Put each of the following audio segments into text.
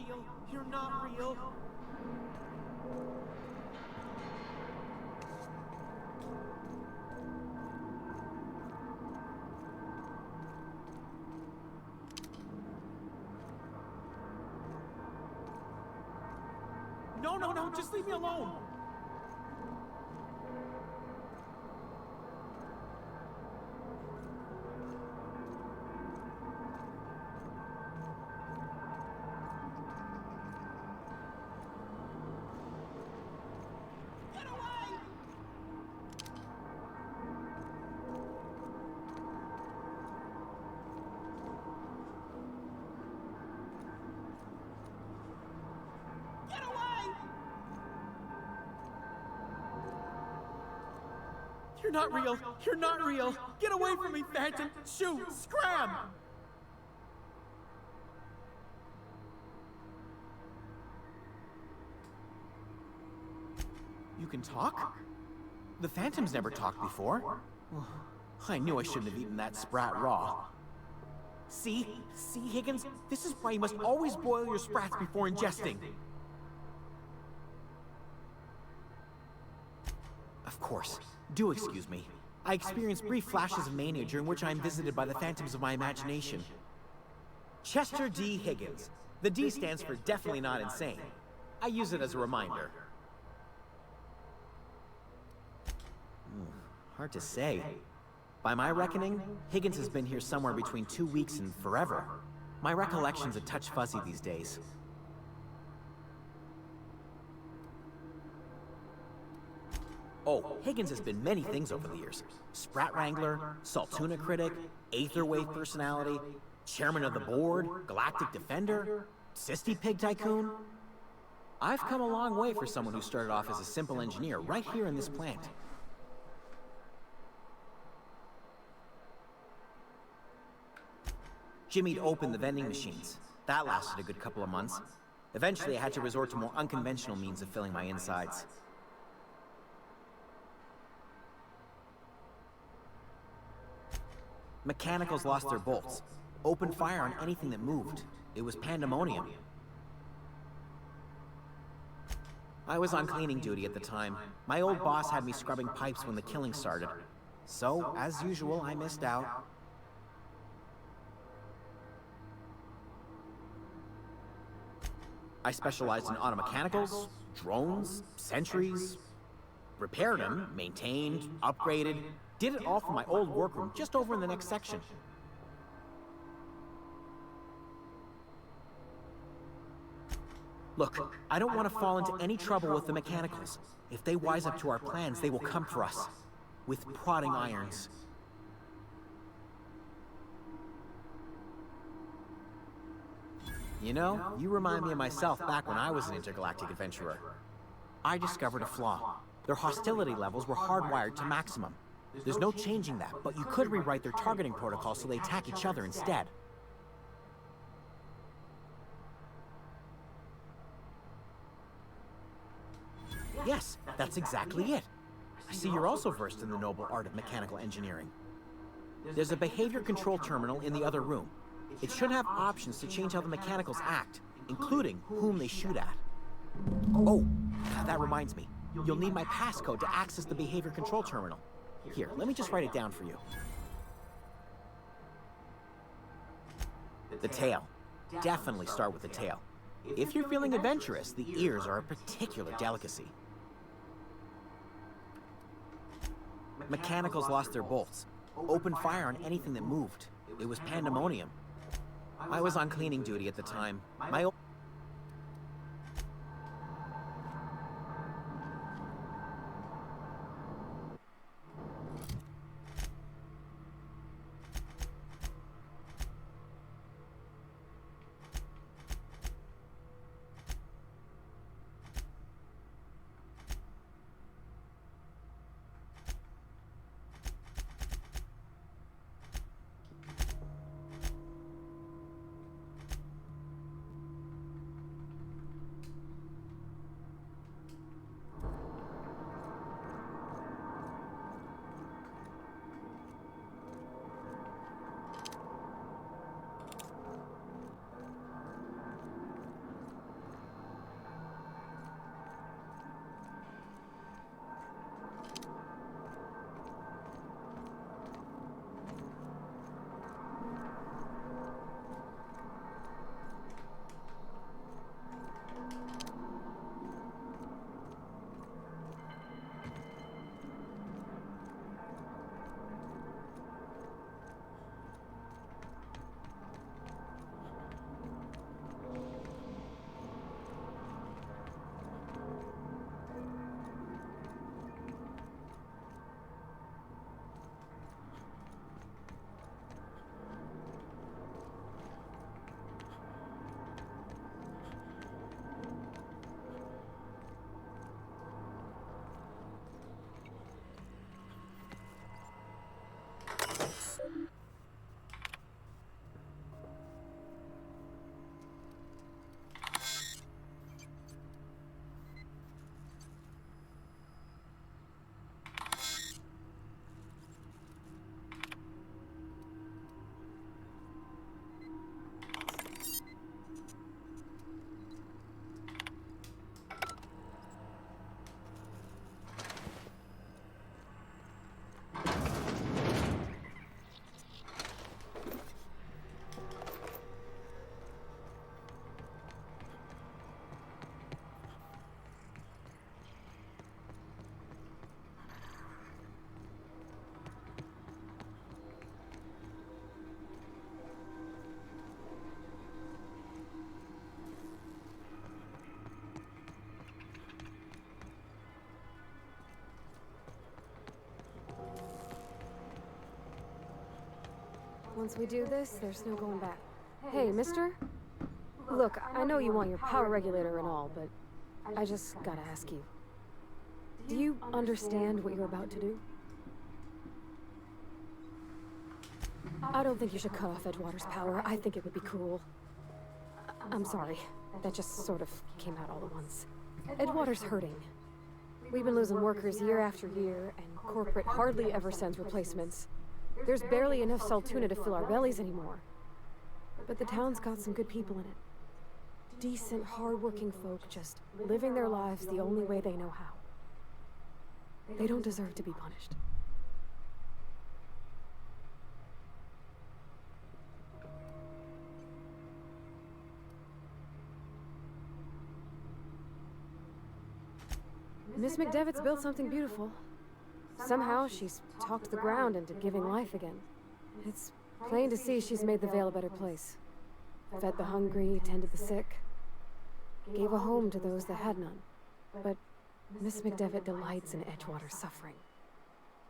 real. You're not real. No, just leave me alone. Get away! Get away! You're not real. You're not real. Get away from me, Phantom. Shoot! Scram! You can talk? The Phantom's never talked before. I knew I shouldn't have eaten that sprat raw. See, Higgins? This is why you must always boil your sprats before ingesting. Of course. Do excuse me. I experience brief flashes of mania during which I am visited by the phantoms of my imagination. Chester D. Higgins. The D stands for definitely not insane. I use it as a reminder. Hard to say. By my reckoning, Higgins has been here somewhere between 2 weeks and forever. My recollection's a touch fuzzy these days. Oh, Higgins has been many things over the years. Sprat Wrangler, Saltuna Critic, Aetherwave Personality, Chairman of the Board, Galactic Defender, Sisty Pig Tycoon. I've come a long way for someone who started off as a simple engineer right here in this plant. Jimmy'd opened the vending machines. That lasted a good couple of months. Eventually, I had to resort to more unconventional means of filling my insides. Mechanicals lost their bolts. Opened fire on anything that moved. It was pandemonium. I was on cleaning duty at the time. My old boss had me scrubbing pipes when the killing started. So, as usual, I missed out. I specialized in automechanicals, drones, sentries, repaired them, maintained, upgraded, did it all from my old workroom just over in the next section. Look, I don't want to fall into any trouble with the mechanicals. If they wise up to our plans, they will come for us. With prodding irons. You know, you remind me of myself back when I was an intergalactic adventurer. I discovered a flaw. Their hostility levels were hardwired to maximum. There's no changing that, but you could rewrite their targeting protocol so they attack each other instead. Yes, that's exactly it. I see you're also versed in the noble art of mechanical engineering. There's a behavior control terminal in the other room. It should have options to change how the mechanicals act, including whom they shoot at. Oh, that reminds me. You'll need my passcode to access the behavior control terminal. Here, let me just write it down for you. The tail. Definitely start with the tail. If you're feeling adventurous, the ears are a particular delicacy. Mechanicals lost their bolts. Opened fire on anything that moved. It was pandemonium. I was on cleaning duty at the time. My old... Once we do this, there's no going back. Hey, mister? Look, I know you want your power regulator and all, but I just gotta ask you. Do you understand what you're about to do? I don't think you should cut off Edgewater's power. I think it would be cruel. I'm sorry. That just sort of came out all at once. Edgewater's hurting. We've been losing workers year after year, and corporate hardly ever sends replacements. There's barely enough Saltuna to fill our bellies anymore. But the town's got some good people in it. Decent, hard-working folk just living their lives the only way they know how. They don't deserve to be punished. Miss McDevitt's built something beautiful. Somehow she's talked the ground into giving life again. It's plain to see she's made the Vale a better place. Fed the hungry, tended the sick. Gave a home to those that had none. But Miss McDevitt delights in Edgewater's suffering.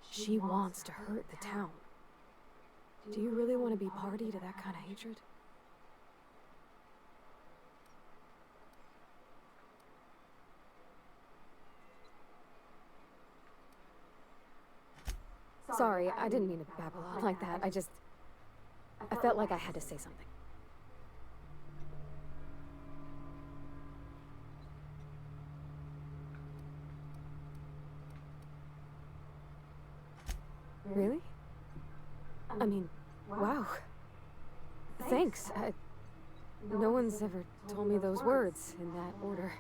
She wants to hurt the town. Do you really want to be party to that kind of hatred? Sorry, I didn't mean to babble on like that. I felt like I had to say something. Really? I mean, wow. Thanks. No one's ever told me those words in that order.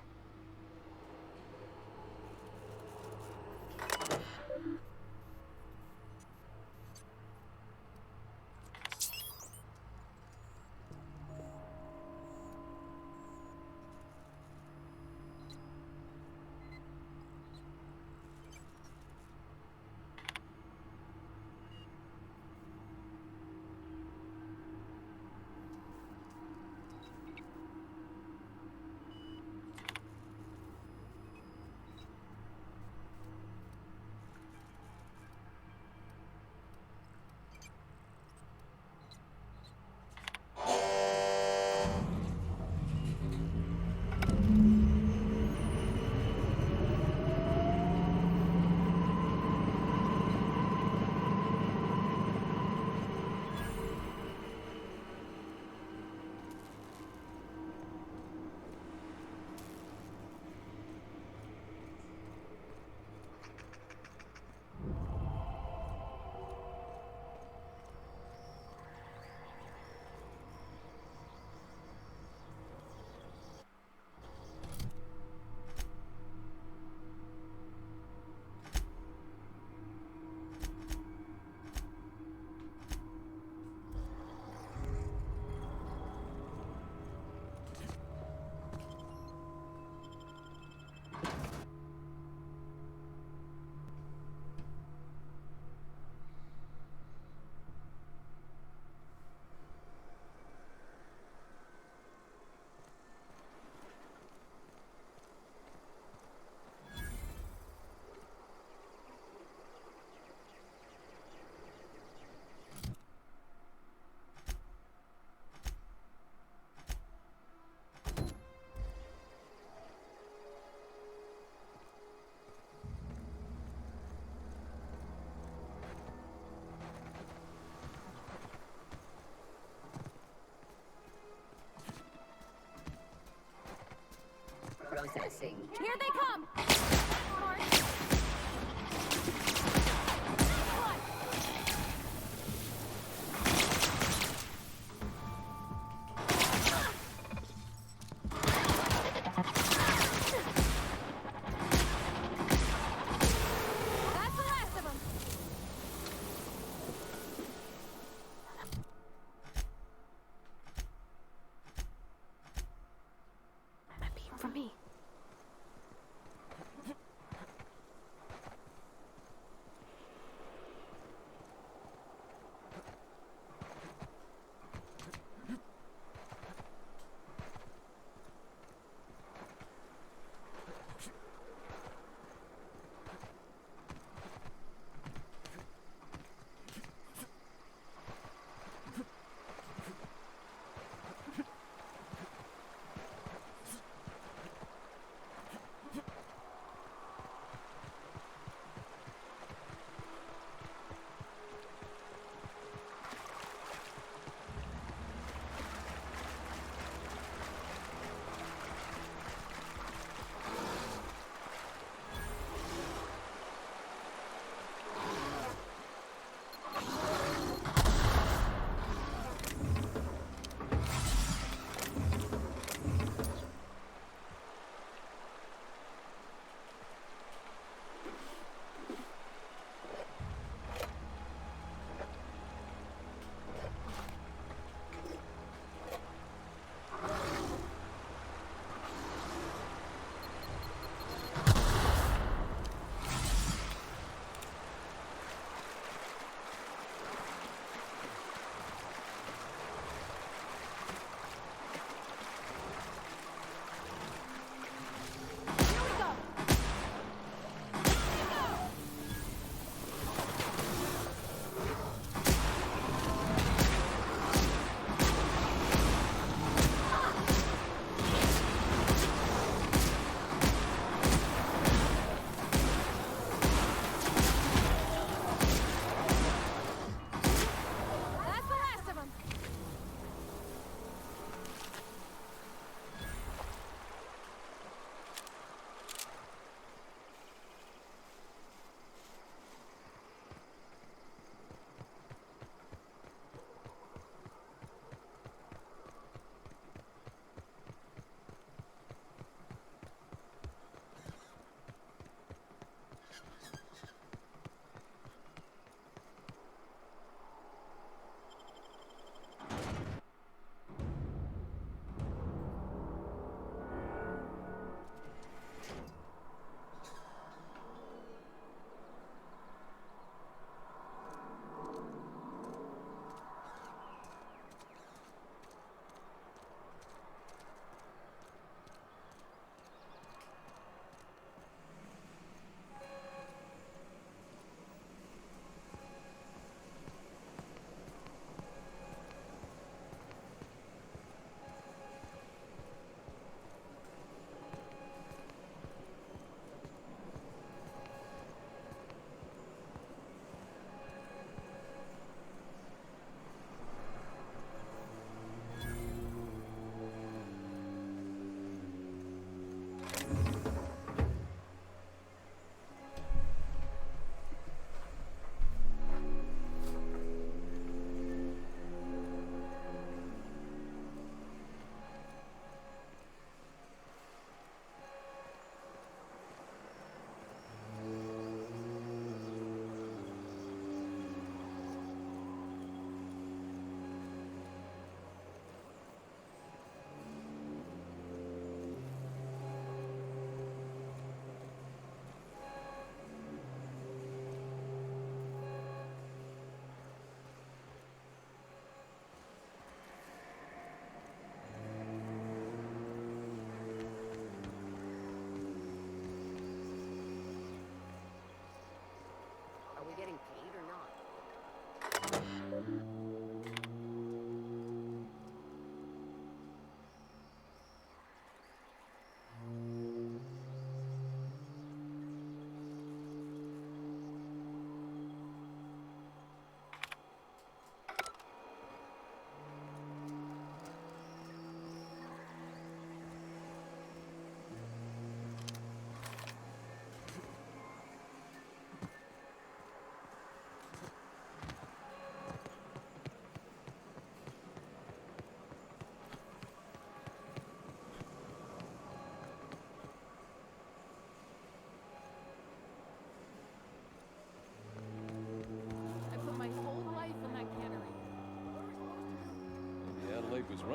Processing. Here they come! That's the last of them! A beam from me.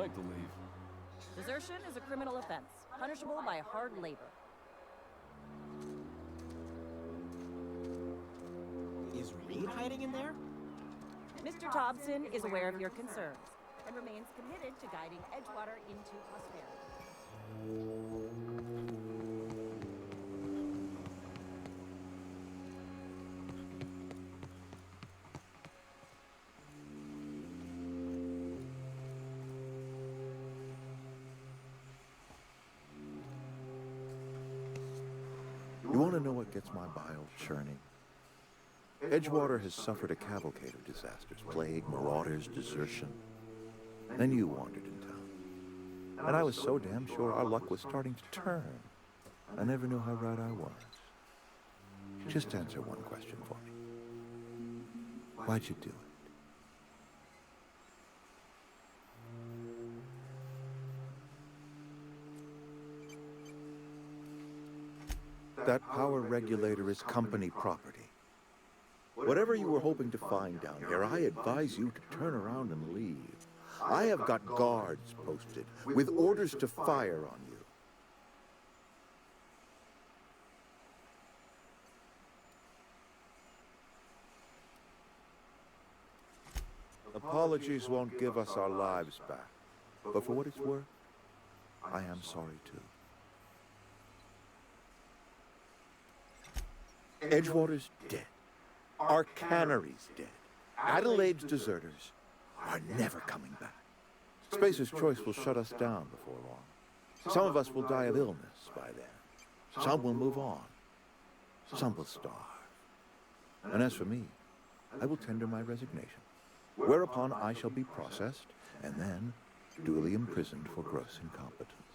like to leave. Desertion is a criminal offense, punishable by hard labor. Is Reed hiding in there? Mr. Thompson is aware of your concerns and remains committed to guiding Edgewater into prosperity. You want to know what gets my bile churning? Edgewater has suffered a cavalcade of disasters, plague, marauders, desertion. Then you wandered in town. And I was so damn sure our luck was starting to turn. I never knew how right I was. Just answer one question for me. Why'd you do it? That power regulator is company property. Whatever you were hoping to find down here, I advise you to turn around and leave. I have got guards posted with orders to fire on you. Apologies won't give us our lives back, but for what it's worth, I am sorry too. Edgewater's dead. Our cannery's dead. Adelaide's deserters are never coming back. Spacer's Choice will shut us down before long. Some of us will die of illness by then. Some will move on. Some will starve. And as for me, I will tender my resignation, whereupon I shall be processed and then duly imprisoned for gross incompetence.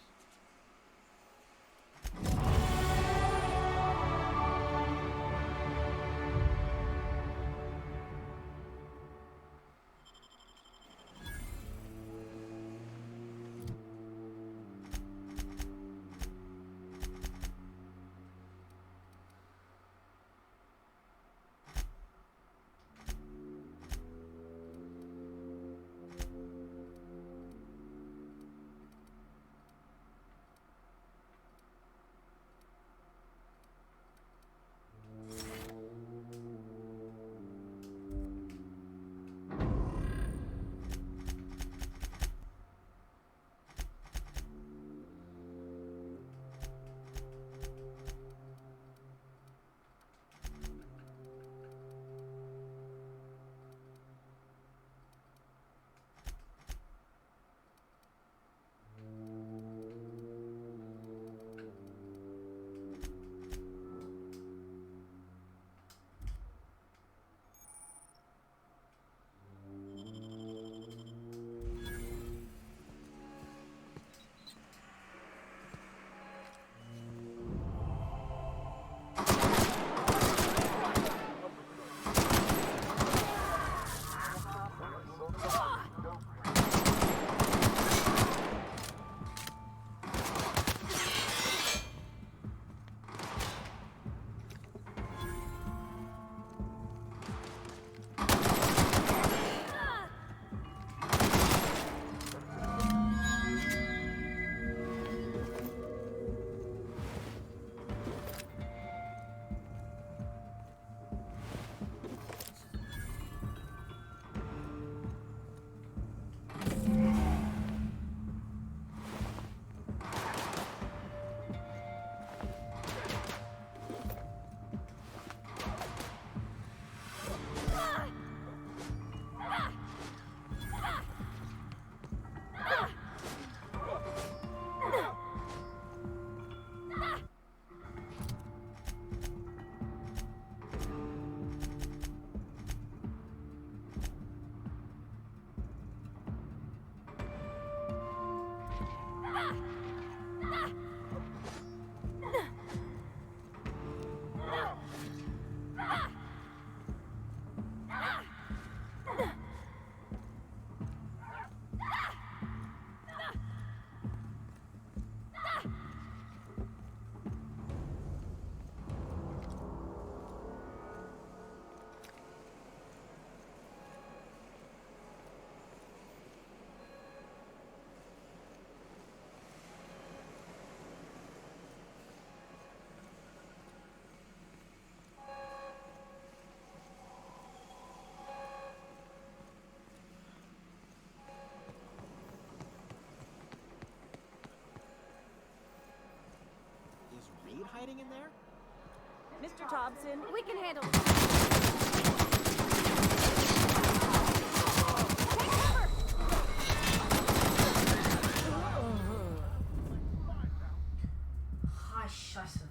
hiding in there? Mr. Thompson, We can handle it. Ah, scheiße.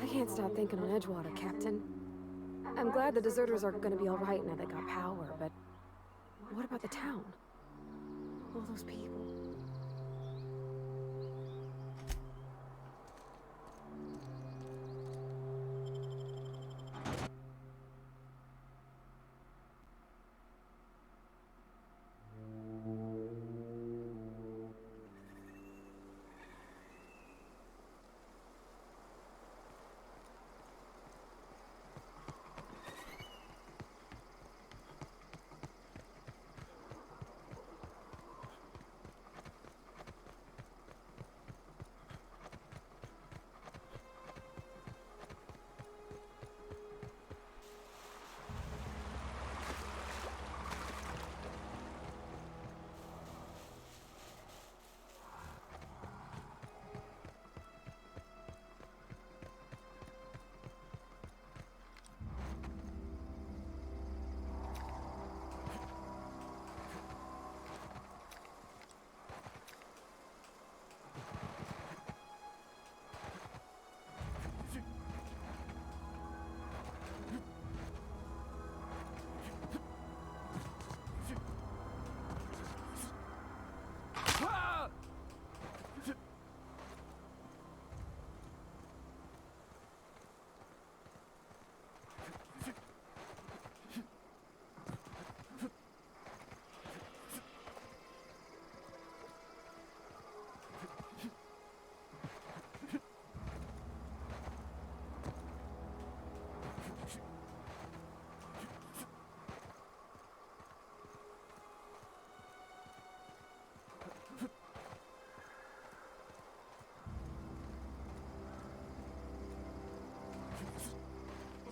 I can't stop thinking on Edgewater, Captain. I'm glad the deserters are gonna be all right now they got power, but what about the town? All those people.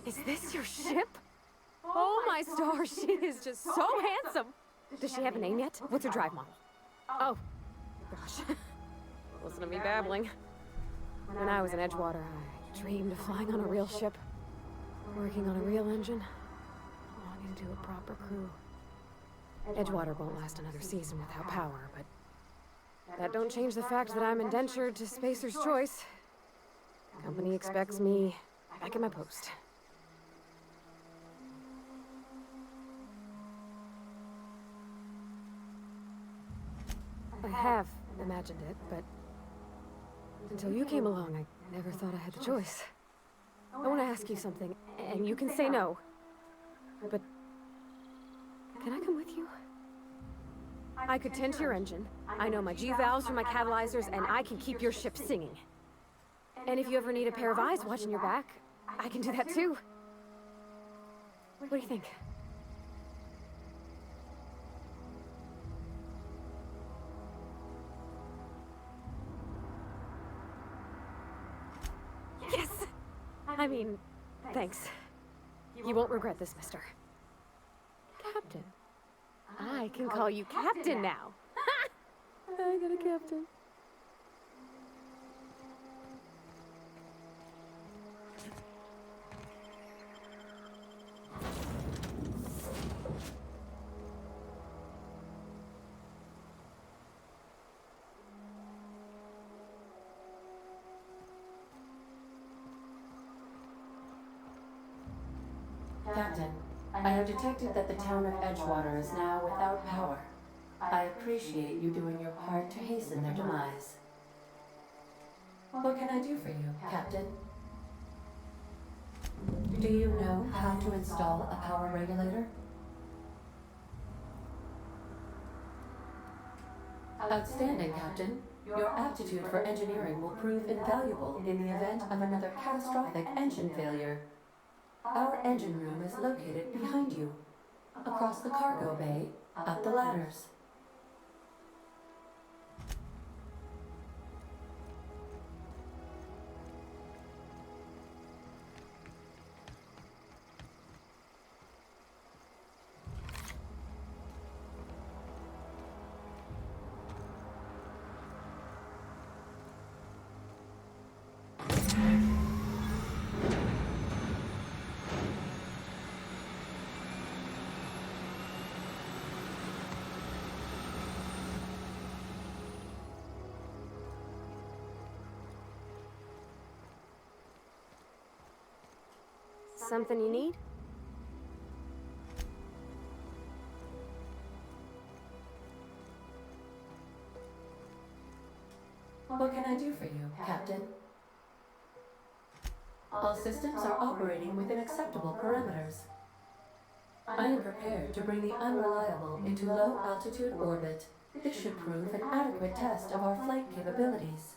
Is this your ship? Oh my stars, she is just so handsome. Does she have a name yet? What's her drive model? Oh, gosh. Listen to me babbling. When I was in Edgewater, I dreamed of flying on a real ship, working on a real engine, belonging to a proper crew. Edgewater won't last another season without power, but that don't change the fact that I'm indentured to Spacer's Choice. Company expects me back at my post. I have imagined it, but until you came along, I never thought I had the choice. I want to ask you something, and you can say no. But can I come with you? I could tend to your engine. I know my G-valves for my catalyzers, and I can keep your ship singing. And if you ever need a pair of eyes watching your back, I can do that too. What do you think? Yes! I mean, thanks. You won't regret this, mister. Captain. I can call you Captain now. I got a captain. Captain, I have detected that the town of Edgewater is now without power. I appreciate you doing your part to hasten their demise. What can I do for you, Captain? Do you know how to install a power regulator? Outstanding, Captain. Your aptitude for engineering will prove invaluable in the event of another catastrophic engine failure. Our engine room is located behind you, across the cargo bay, up the ladders. Something you need? What can I do for you, Captain? All systems are operating within acceptable parameters. I am prepared to bring the unreliable into low-altitude orbit. This should prove an adequate test of our flight capabilities.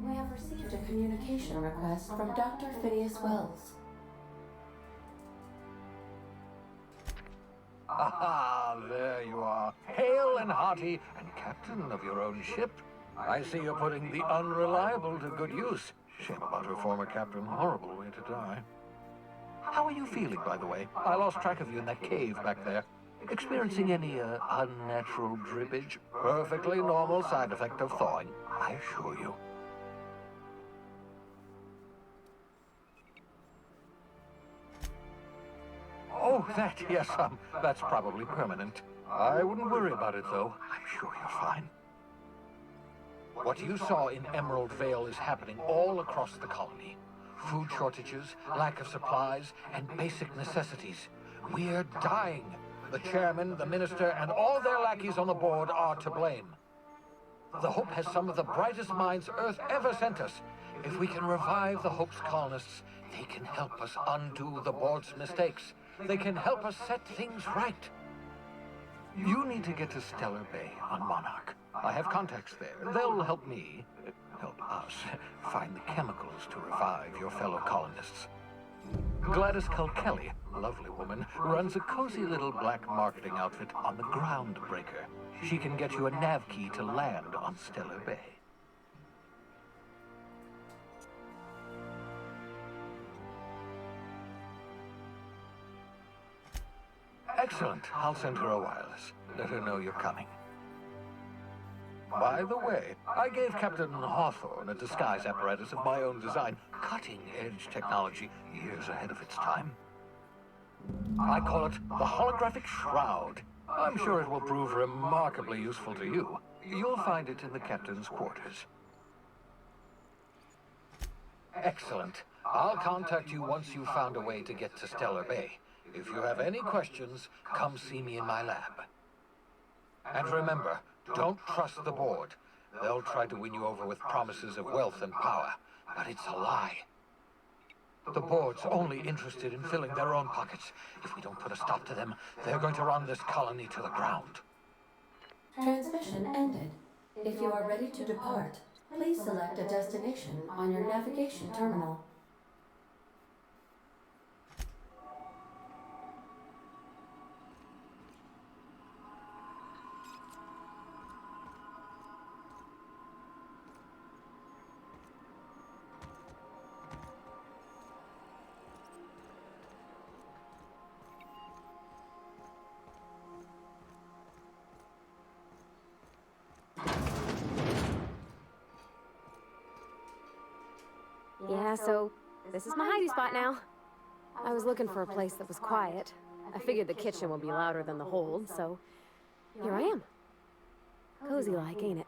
We have received a communication request from Dr. Phineas Wells. Ah, there you are, hale and hearty, and captain of your own ship. I see you're putting the unreliable to good use. Shame about her former captain. Horrible way to die. How are you feeling, by the way? I lost track of you in that cave back there. Experiencing any unnatural drippage? Perfectly normal side effect of thawing, I assure you. Oh, that, yes, that's probably permanent. I wouldn't worry about it, though. I'm sure you're fine. What you saw in Emerald Vale is happening all across the colony. Food shortages, lack of supplies, and basic necessities. We're dying. The chairman, the minister, and all their lackeys on the board are to blame. The Hope has some of the brightest minds Earth ever sent us. If we can revive the Hope's colonists, they can help us undo the board's mistakes. They can help us set things right. You need to get to Stellar Bay on Monarch. I have contacts there. They'll help me, help us, find the chemicals to revive your fellow colonists. Gladys Culkelly, lovely woman, runs a cozy little black marketing outfit on the Groundbreaker. She can get you a nav key to land on Stellar Bay. Excellent. I'll send her a wireless. Let her know you're coming. By the way, I gave Captain Hawthorne a disguise apparatus of my own design. Cutting-edge technology, years ahead of its time. I call it the Holographic Shroud. I'm sure it will prove remarkably useful to you. You'll find it in the captain's quarters. Excellent. I'll contact you once you've found a way to get to Stellar Bay. If you have any questions, come see me in my lab. And remember, don't trust the board. They'll try to win you over with promises of wealth and power, but it's a lie. The board's only interested in filling their own pockets. If we don't put a stop to them, they're going to run this colony to the ground. Transmission ended. If you are ready to depart, please select a destination on your navigation terminal. Yeah, so this is my hidey spot now. I was looking for a place that was quiet. I figured the kitchen would be louder than the hold, so here I am. Cozy like, ain't it?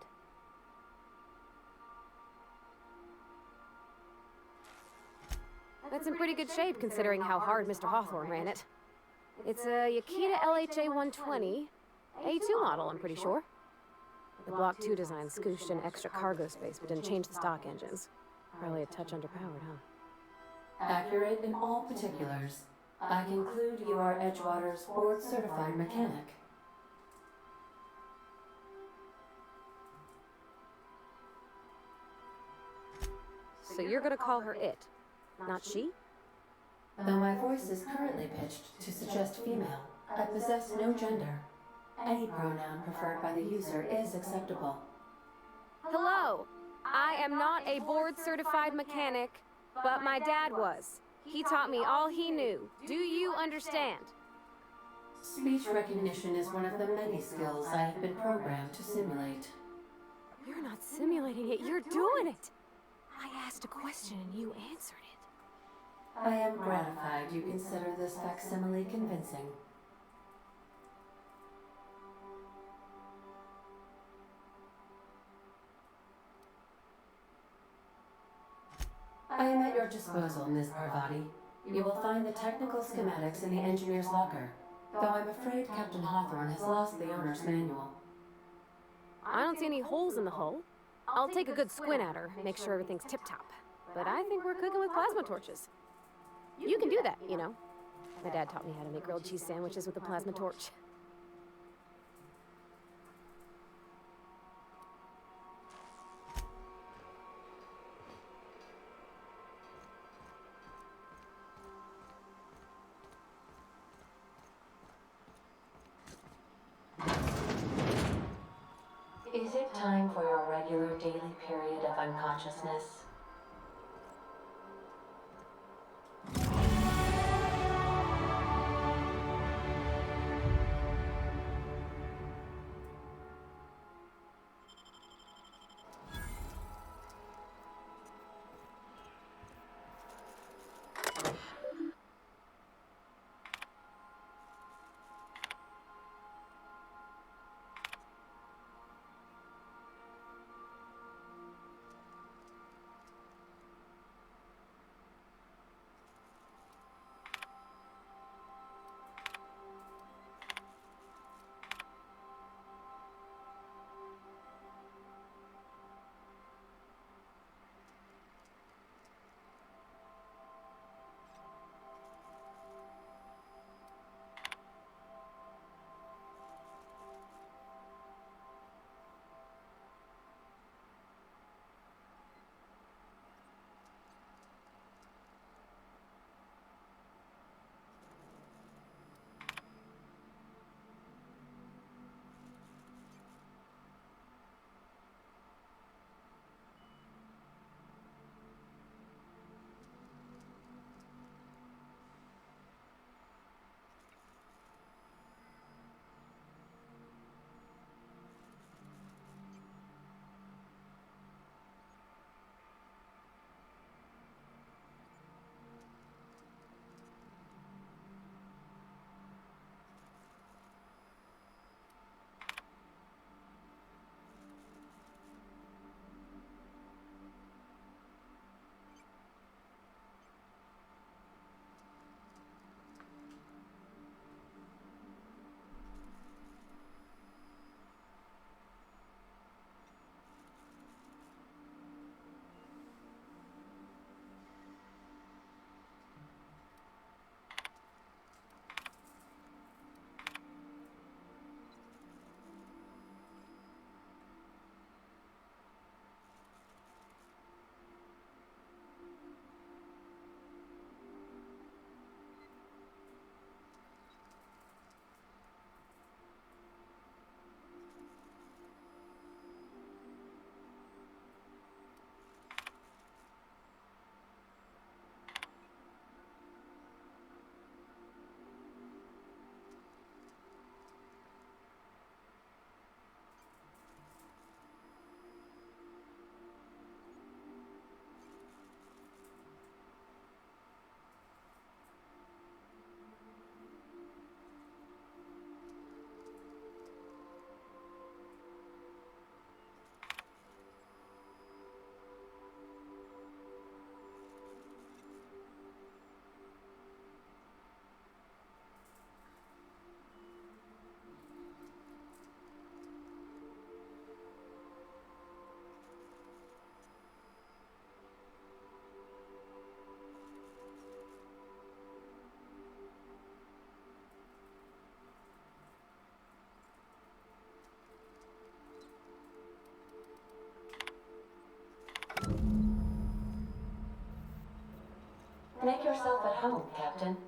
That's in pretty good shape considering how hard Mr. Hawthorne ran it. It's a Yakita LHA 120, A2 model, I'm pretty sure. The Block 2 design scooshed in extra cargo space but didn't change the stock engines. Probably a touch underpowered, huh? Accurate in all particulars. I conclude you are Edgewater's board-certified mechanic. So you're gonna call her it, not she? Though my voice is currently pitched to suggest female, I possess no gender. Any pronoun preferred by the user is acceptable. Hello! I am not a board-certified mechanic, but my dad was. He taught me all he knew. Do you understand? Speech recognition is one of the many skills I have been programmed to simulate. You're not simulating it, you're doing it! I asked a question and you answered it. I am gratified you consider this facsimile convincing. I am at your disposal, Ms. Parvati. You will find the technical schematics in the engineer's locker, though I'm afraid Captain Hawthorne has lost the owner's manual. I don't see any holes in the hull. I'll take a good squint at her, make sure everything's tip-top. But I think we're cooking with plasma torches. You can do that, you know. My dad taught me how to make grilled cheese sandwiches with a plasma torch. Is it time for your regular daily period of unconsciousness? Make yourself at home, Captain.